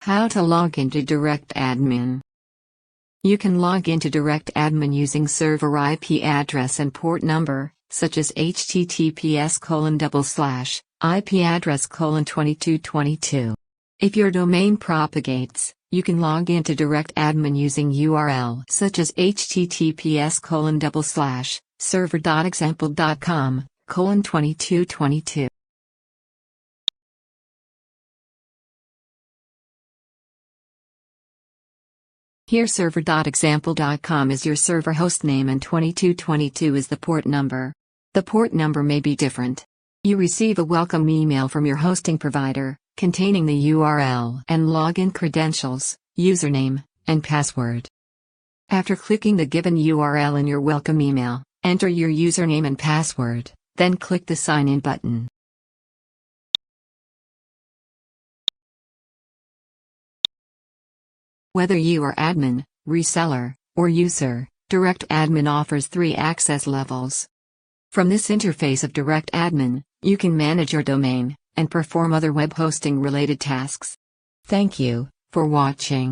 How to log into DirectAdmin. You can log into DirectAdmin using server IP address and port number, such as https:// IP address :2222. If your domain propagates, you can log into DirectAdmin using URL such as https:// server.example.com:2222. Here server.example.com is your server hostname and 2222 is the port number. The port number may be different. You receive a welcome email from your hosting provider, containing the URL and login credentials, username, and password. After clicking the given URL in your welcome email, enter your username and password, then click the Sign In button. Whether you are admin, reseller, or user, DirectAdmin offers 3 access levels. From this interface of DirectAdmin, you can manage your domain and perform other web hosting related tasks. Thank you for watching.